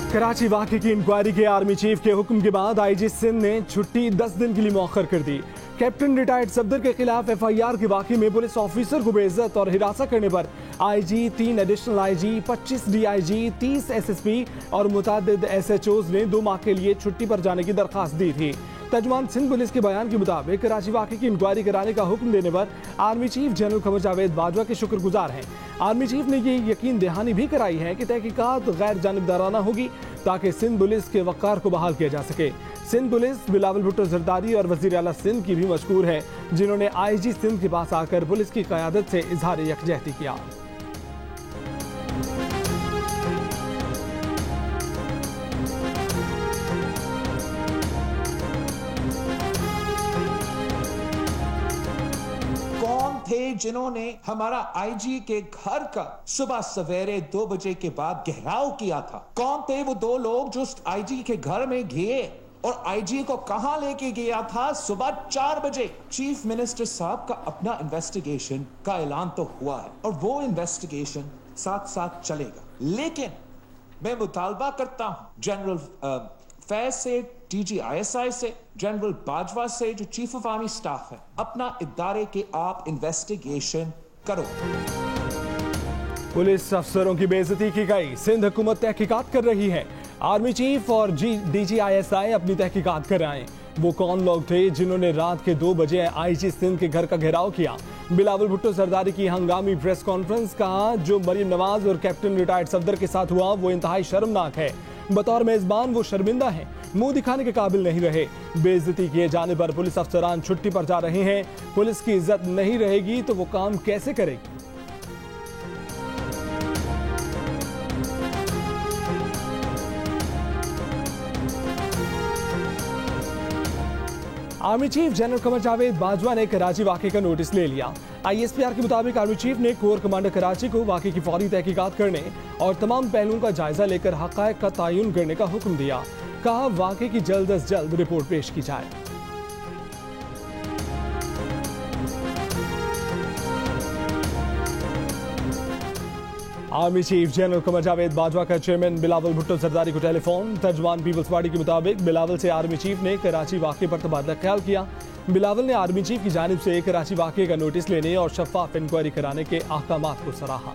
कराची वाक़े की इंक्वायरी के आर्मी चीफ के हुक्म के बाद आईजी सिंध ने छुट्टी 10 दिन के लिए मौखर कर दी। कैप्टन रिटायर्ड सफदर के खिलाफ एफआईआर के वाक़े में पुलिस ऑफिसर को बेइज्जत और हिरासत करने पर IG, 3 additional IG, 25 DIG, 30 SSP और मुतादिद एसएचओज ने 2 माह के लिए छुट्टी पर जाने की दरखास्त दी थी। तर्जुमान सिंध पुलिस के बयान के मुताबिक कराची वाक़े की इंक्वायरी कराने का हुक्म देने पर army chief general Qamar Javed Bajwa के शुक्रगुजार हैं। आर्मी चीफ ने ये यकीन दहानी भी कराई है कि तहकीकात गैर जानिबदाराना होगी ताकि सिंध पुलिस के वक़ार को बहाल किया जा सके। सिंध पुलिस बिलावल भुट्टो जरदारी और वज़ीर आला सिंध की भी मशकूर है, जिन्होंने आईजी सिंध के पास आकर पुलिस की क़यादत से इजहार यकजहती किया। थे जिन्होंने हमारा आईजी के घर का सुबह सवेरे 2 बजे के बाद घेराव किया था? कौन थे वो 2 लोग जो आईजी के घर में गए और आईजी को कहां लेके गया था? सुबह 4 बजे। चीफ मिनिस्टर साहब का अपना इन्वेस्टिगेशन का ऐलान तो हुआ है और वो इन्वेस्टिगेशन साथ साथ चलेगा, लेकिन मैं मुतालबा करता हूं जनरल फैज से, DGISI से, जनरल बाजवा से, जो चीफ ऑफ आर्मी स्टाफ है, अपना इदारे के आप इन्वेस्टिगेशन करो। पुलिस अफसरों की बेइज्जती की गई, सिंध हुकूमत तहकीकात कर रही है। आर्मी चीफ और DGISI अपनी तहकीकात कराएं। वो कौन लोग थे जिन्होंने रात के 2 बजे आईजी सिंध के घर का घेराव किया? बिलावल भुट्टो जरदारी की हंगामी प्रेस कॉन्फ्रेंस, कहा जो मरियम नवाज और कैप्टन रिटायर्ड सफदर के साथ हुआ वो इंतहाई शर्मनाक है। बतौर मेजबान वो शर्मिंदा हैं, मुंह दिखाने के काबिल नहीं रहे। बेइज्जती किए जाने पर पुलिस अफसरान छुट्टी पर जा रहे हैं। पुलिस की इज्जत नहीं रहेगी तो वो काम कैसे करेगी? Army chief general Qamar Javed Bajwa ने कराची वाक़े का नोटिस ले लिया। ISPR के मुताबिक आर्मी चीफ ने कोर कमांडर कराची को वाक़े की फौरी तहकीकात करने और तमाम पहलुओं का जायजा लेकर हक़ाइक़ का तयन करने का हुक्म दिया। कहा वाक़े की जल्द अज जल्द रिपोर्ट पेश की जाए। Army chief general Qamar Javed Bajwa का चेयरमैन बिलावल भुट्टो जरदारी को टेलीफोन। तर्जुमान पीपल्स पार्टी के मुताबिक बिलावल से आर्मी चीफ ने कराची वाक़े पर तबादला ख्याल किया। बिलावल ने आर्मी चीफ की जानिब से कराची वाक़े का नोटिस लेने और शफाफ इंक्वायरी कराने के अहकामात को सराहा।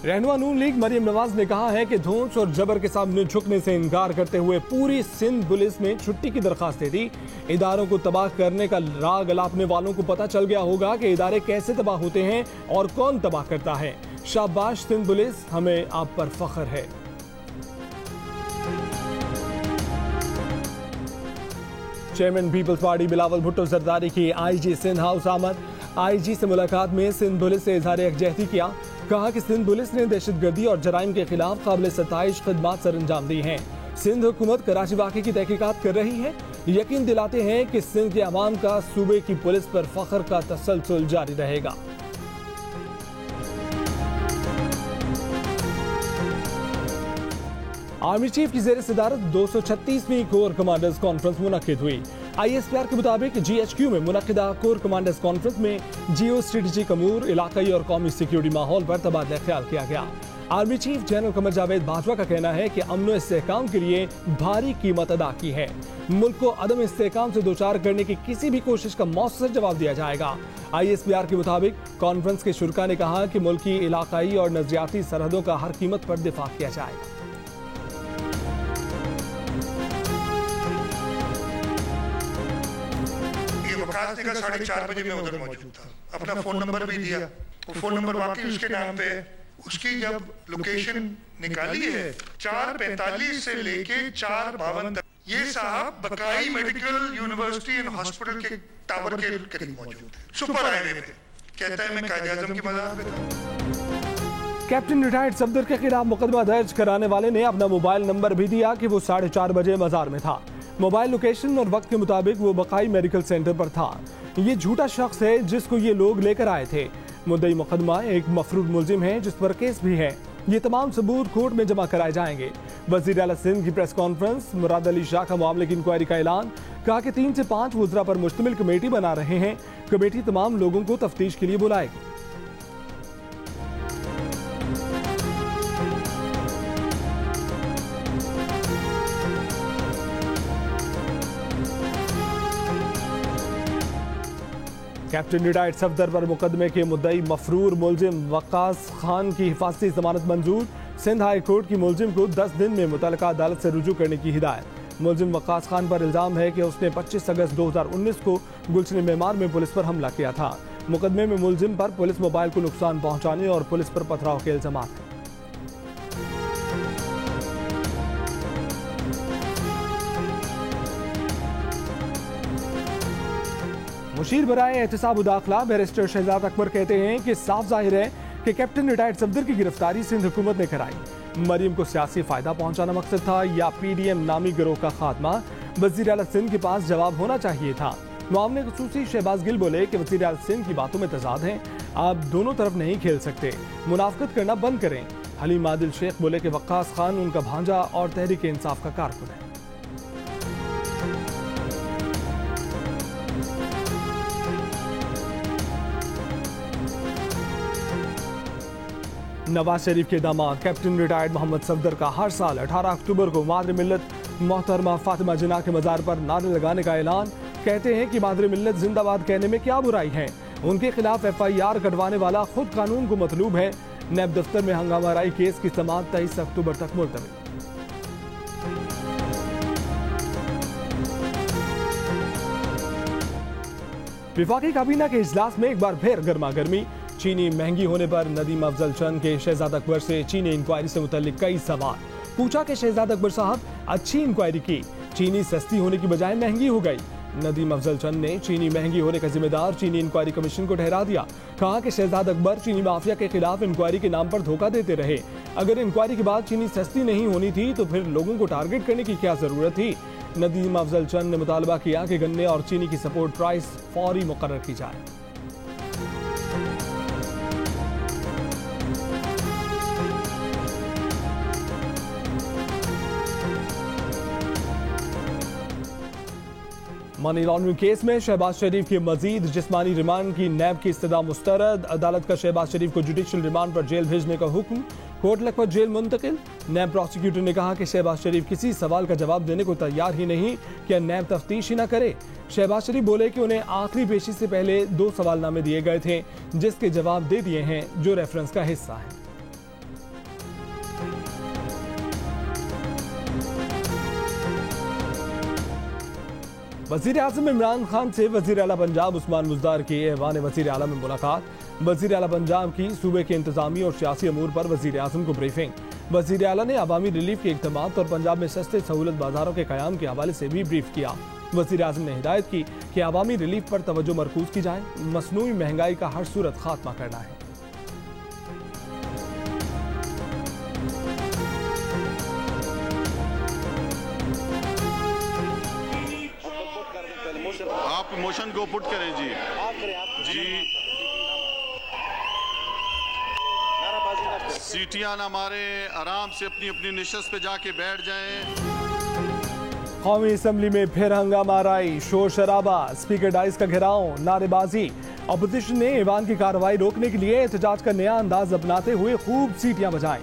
रहनुमा नून लीग मरियम नवाज ने कहा है कि धौंस और जबर के सामने झुकने से इनकार करते हुए पूरी सिंध पुलिस में छुट्टी की दरखास्त दे दी। इदारों को तबाह करने का राग अलापने वालों को पता चल गया होगा कि इदारे कैसे तबाह होते हैं और कौन तबाह करता है। शाबाश सिंध पुलिस, हमें आप पर फख्र है। Chairman Peoples Party Bilawal Bhutto Zardari की आईजी सिंध हाउस आमद। आईजी से मुलाकात में सिंध पुलिस से इजहार यकजहती किया। कहा कि सिंध पुलिस ने दहशतगर्दी और जराइम के खिलाफ काबिल सताइश खिदमात सर अंजाम दी हैं। सिंध हुकूमत कराची वाक़े की तहकीकात कर रही है। यकीन दिलाते हैं कि सिंध के अवाम का सूबे की पुलिस पर फख्र का तसलसल जारी रहेगा। आर्मी चीफ की ज़ेर सदारत 236वीं कोर कमांडर्स कॉन्फ्रेंस मुनक्किद हुई। ISPR के मुताबिक GHQ में मुनक्किदा कोर कमांडर्स कॉन्फ्रेंस में जियो स्ट्रेटेजिक अमूर, इलाकाई और कौमी सिक्योरिटी माहौल पर तबादला ख्याल किया गया। Army chief general Qamar Javed Bajwa का कहना है कि अमन व इस्तेहकाम के लिए भारी कीमत अदा की है। मुल्क को अदम इस्तेहकाम से दोचार करने की किसी भी कोशिश का मौसर जवाब दिया जाएगा। ISPR के मुताबिक कॉन्फ्रेंस के शुरका ने कहा कि मुल्क की इलाकाई और नजरियाती सरहदों का हर कीमत पर दिफा किया जाएगा। वकास ने कहा 4:30 बजे मैं उधर मौजूद था, अपना फोन नंबर भी दिया। वो फोन नंबर वाकई उसके नाम पे। उसकी जब लोकेशन निकाली है 4:45 से लेके 4:52 तक, ये साहब बकाई मेडिकल यूनिवर्सिटी एंड हॉस्पिटल के टावर के करीब मौजूद है। सुपर हाईवे पे कहता है मैं कायदे आजम की मज़ार पे था। कैप्टन रिटायर्ड सफदर के खिलाफ मुकदमा दर्ज कराने वाले ने अपना मोबाइल नंबर भी दिया कि वो 4:30 बजे मज़ार में था। मोबाइल लोकेशन और वक्त के मुताबिक वो बकाई मेडिकल सेंटर पर था। ये झूठा शख्स है जिसको ये लोग लेकर आए थे। मुद्दई मुकदमा एक मफरूद मुलजिम है जिस पर केस भी है। ये तमाम सबूत कोर्ट में जमा कराए जाएंगे। वज़ीर आला सिंध की प्रेस कॉन्फ्रेंस, मुराद अली शाह का मामले की इंक्वायरी का ऐलान। कहा कि 3 से 5 वज़रा पर मुश्तमिल कमेटी बना रहे हैं। कमेटी तमाम लोगों को तफ्तीश के लिए बुलाएगी। कैप्टन रिटायर्ड सफदर पर मुकदमे के मुद्दई मफरूर मुलजिम वक्कास खान की हिफाजती जमानत मंजूर। सिंध हाई कोर्ट की मुलजिम को 10 दिन में मुतल्लिका अदालत से रुजू करने की हिदायत। मुलजिम वक्कास खान पर इल्जाम है कि उसने 25 अगस्त 2019 को गुलशन मेमार में पुलिस पर हमला किया था। मुकदमे में मुलजिम पर पुलिस मोबाइल को नुकसान पहुंचाने और पुलिस पर पथराव के इल्जाम हैं। मुशीर बराए एहतसाब दाखिला बैरिस्टर शहजाद अकबर कहते हैं कि साफ जाहिर है कि कैप्टन रिटायर्ड सफदर की गिरफ्तारी सिंध हुकूमत ने कराई। मरियम को सियासी फायदा पहुंचाना मकसद था या पीडीएम नामी गिरोह का खात्मा? वजीर आला सिंध के पास जवाब होना चाहिए था। मामले खसूसी शहबाज गिल बोले कि वजीर आला सिंध की बातों में तजाद है, आप दोनों तरफ नहीं खेल सकते, मुनाफकत करना बंद करें। हलीम आदिल शेख बोले कि वक्कास खान उनका भांजा और तहरीक इंसाफ का कारकुन है। नवाज शरीफ के दामाद कैप्टन रिटायर्ड मोहम्मद सफदर का हर साल 18 अक्टूबर को मादर मिल्लत मोहतरमा फातिमा जिन्ना के मज़ार पर नारे लगाने का ऐलान। कहते हैं कि मादर मिल्लत जिंदाबाद कहने में क्या बुराई है। उनके खिलाफ FIR कटवाने वाला खुद कानून को मतलूब है। नैब दफ्तर में हंगामाराई केस की समाअत 23 अक्टूबर तक मुलतवी। विफाकी काबीना के इजलास में एक बार फिर गर्मा गर्मी। चीनी महंगी होने पर नदीम अफजल चंद के शहजाद अकबर से चीनी इंक्वायरी से मुतल्लिक कई सवाल पूछा कि शहजाद अकबर साहब अच्छी इंक्वायरी की, चीनी सस्ती होने की बजाय महंगी हो गई। नदीम अफजल चंद ने चीनी महंगी होने का जिम्मेदार चीनी इंक्वायरी कमीशन को ठहरा दिया। कहा कि शहजाद अकबर चीनी माफिया के खिलाफ इंक्वायरी के नाम पर धोखा देते रहे। अगर इंक्वायरी के बाद चीनी सस्ती नहीं होनी थी तो फिर लोगों को टारगेट करने की क्या जरूरत थी। नदीम अफजल चंद ने मुतालबा किया कि गन्ने और चीनी की सपोर्ट प्राइस फौरी मुकर्रर की जाए। मनी लॉन्ड्रिंग केस में शहबाज शरीफ की मजीद जिस्मानी रिमांड की नैब की इस्तदा मुस्तरद। अदालत का शहबाज शरीफ को जुडिशियल रिमांड पर जेल भेजने का हुक्म। कोर्ट लखपत जेल मुंतकिल। नैब प्रोसिक्यूटर ने कहा कि शहबाज शरीफ किसी सवाल का जवाब देने को तैयार ही नहीं कि नैब तफ्तीश ही न करे। शहबाज शरीफ बोले कि उन्हें आखिरी पेशी से पहले 2 सवालनामे दिए गए थे जिसके जवाब दे दिए हैं जो रेफरेंस का हिस्सा है। वजीर आजम इमरान खान से वजीर आला पंजाब उस्मान बुज़दार की ऐवान वजीर आला में मुलाकात। वजीर आला पंजाब की सूबे के इंतजामी और सियासी अमूर पर वजीर आजम को ब्रीफिंग। वजीर आला ने अवामी रिलीफ के इक़दामात और पंजाब में सस्ते सहूलत बाजारों के क़याम के हवाले से भी ब्रीफ किया। वजीर आजम ने हिदायत की कि अवामी रिलीफ पर तवज्जो मरकूज की जाए, मसनूई महंगाई का हर सूरत खात्मा करना है। आप मोशन को पुट करें जी। जी सीटियां ना मारे, आराम से अपनी अपनी निशस्त पे जाके बैठ जाएं। कौमी असम्बली में फिर हंगामाराई, शोर शराबा, स्पीकर डाइस का घेराव, नारेबाजी। अपोजिशन ने ईवान की कार्रवाई रोकने के लिए एहतजाज का नया अंदाज अपनाते हुए खूब सीटियां बजाई।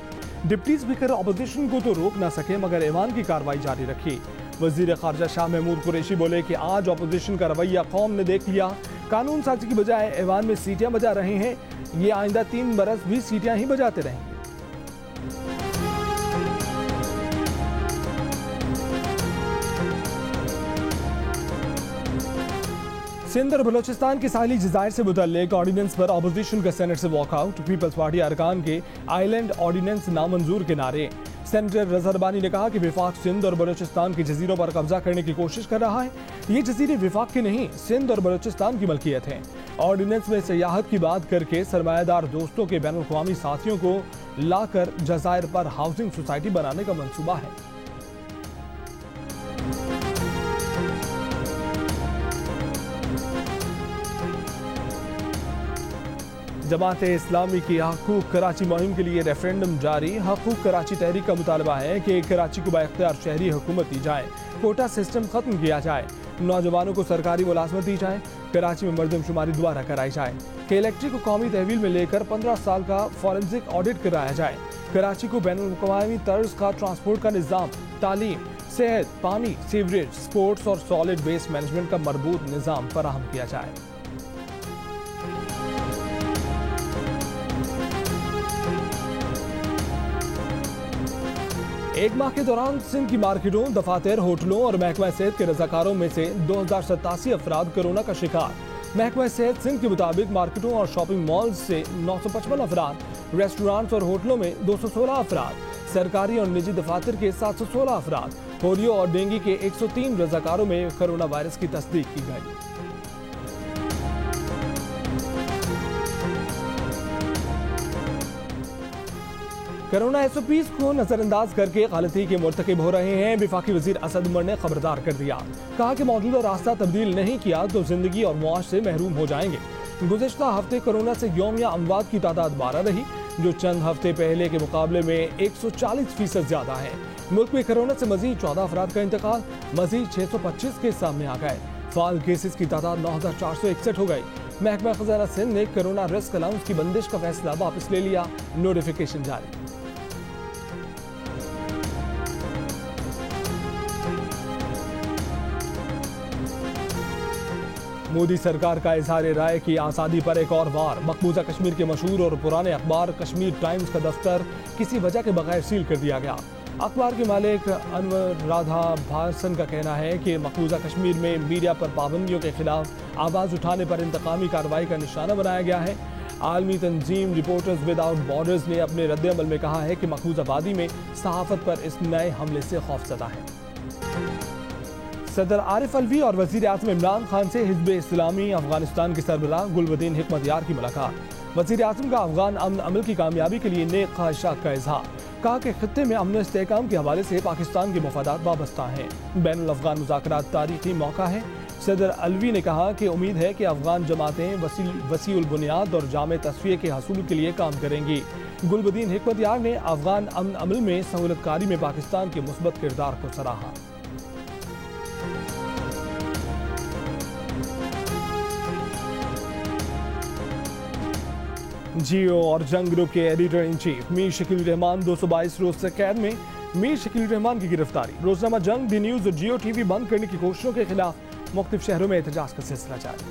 डिप्टी स्पीकर अपोजिशन को तो रोक ना सके मगर ईवान की कार्रवाई जारी रखी। वजीर खारजा शाह महमूद कुरैशी बोले कि आज अपोजिशन का रवैया कौम ने देख लिया। कानून साजी की बजाय ऐवान में सीटियां बजा रहे हैं, ये आइंदा 3 बरस भी सीटियां ही बजाते रहेंगे। सिंध और बलोचिस्तान के साहिली जजायर से मुतल्लिक ऑर्डिनेंस पर अपोजिशन का सेनेट से वॉकआउट। पीपल्स पार्टी अरकान के आइलैंड ऑर्डिनेंस नामंजूर के नारे। सेनेटर रज़ा रबानी ने कहा कि विफाक सिंध और बलोचिस्तान की जजीरों पर कब्जा करने की कोशिश कर रहा है। ये जजीरे विफाक के नहीं, सिंध और बलोचिस्तान की मलकियत हैं। ऑर्डिनेंस में सियाहत की बात करके सरमायादार दोस्तों के बैनुल अक़वामी साथियों को लाकर जजायर पर हाउसिंग सोसाइटी बनाने का मंसूबा है। जमात इस्लामी की हकूक कराची मुहिम के लिए रेफरेंडम जारी। हकूक कराची तहरीक का मुतालबा है कि कराची को बाइख्तियार शहरी हुकूमत दी जाए, कोटा सिस्टम खत्म किया जाए। नौजवानों को सरकारी मुलाजमत दी जाए। कराची में मर्दमशुमारी दोबारा कराई जाए। KLT को कौमी तहवील में लेकर 15 साल का फॉरेंसिक ऑडिट कराया जाए। कराची को बैनुल-अक़वामी तर्ज का ट्रांसपोर्ट का निज़ाम, तालीम, सेहत, पानी, सीवरेज, स्पोर्ट्स और सॉलिड वेस्ट मैनेजमेंट का मरबूत निज़ाम फराहम किया जाए। एक माह के दौरान सिंध की मार्केटों, दफातर, होटलों और महकमा सेहत के रजाकारों में से 2087 अफराद कोरोना का शिकार। महकमा सेहत सिंध के मुताबिक मार्केटों और शॉपिंग मॉल्स से 955 अफराद, रेस्टोरेंट्स और होटलों में 216 अफराद, सरकारी और निजी दफातर के 716 अफराद, पोलियो और डेंगू के 103 रजाकारों में कोरोना वायरस की तस्दीक की गई। कोरोना SOPs को नजरअंदाज करके गलती के मुर्तकिब हो रहे हैं। वफाकी वजीर असद उमर ने खबरदार कर दिया, कहा कि मौजूदा रास्ता तब्दील नहीं किया तो जिंदगी और मौज से महरूम हो जाएंगे। गुज़िश्ता हफ्ते कोरोना से यौमिया अमवात की तादाद 12 रही, जो चंद हफ्ते पहले के मुकाबले में 140% ज्यादा है। मुल्क में कोरोना से मजीद 14 अफराद का इंतकाल, मजीद 625 केस सामने आ गए। फाल केसेस की तादाद 9461 हो गई। महकमा खजाना सिंध ने कोरोना रिस्क अलाउंस की बंदिश का फैसला वापस ले लिया। नोटिफिकेशन जारी। मोदी सरकार का इजहार राय की आज़ादी पर एक और वार। मकबूजा कश्मीर के मशहूर और पुराने अखबार कश्मीर टाइम्स का दफ्तर किसी वजह के बगैर सील कर दिया गया। अखबार के मालिक अनवर राधा भासन का कहना है कि मकबूजा कश्मीर में मीडिया पर पाबंदियों के खिलाफ आवाज़ उठाने पर इंतकामी कार्रवाई का निशाना बनाया गया है। आलमी तंजीम रिपोर्टर्स विदाउट बॉर्डर्स ने अपने रद्द-ए-अमल में कहा है कि मकबूजा वादी में सहाफत पर इस नए हमले से खौफजदा है। सदर आरिफ अलवी और वजीर आज़म इमरान खान से हिज़्ब इस्लामी अफगानिस्तान के सरबराह गुलबदीन हिकमतयार की मुलाकात। वजीर आज़म का अफगान अमन अमल की कामयाबी के लिए नेक ख्वाहिशात का इजहार। कहा कि खित्ते में अमन इस्तेहकाम के हवाले से पाकिस्तान के मफादात वाबस्ता हैं। बैनुल अफ़गान मुज़ाकरात तारीखी मौका है। सदर अलवी ने कहा कि उम्मीद है कि अफगान जमातें वसीउल बुनियाद और जामे तस्वीर के हसूल के लिए काम करेंगी। गुलबदीन हिकमतयार ने अफगान अमन अमल में सहूलतकारी में पाकिस्तान के मुस्बत किरदार को सराहा। जियो और जंग ग्रुप के editor in chief Mir Shakeel Rahman 222 रोज से कैद में। मीर शकील रहमान की गिरफ्तारी। रोजनामा जंग, डी न्यूज और जियो TV बंद करने की कोशिशों के खिलाफ मुख्तलिफ शहरों में एहतजाज का सिलसिला जारी।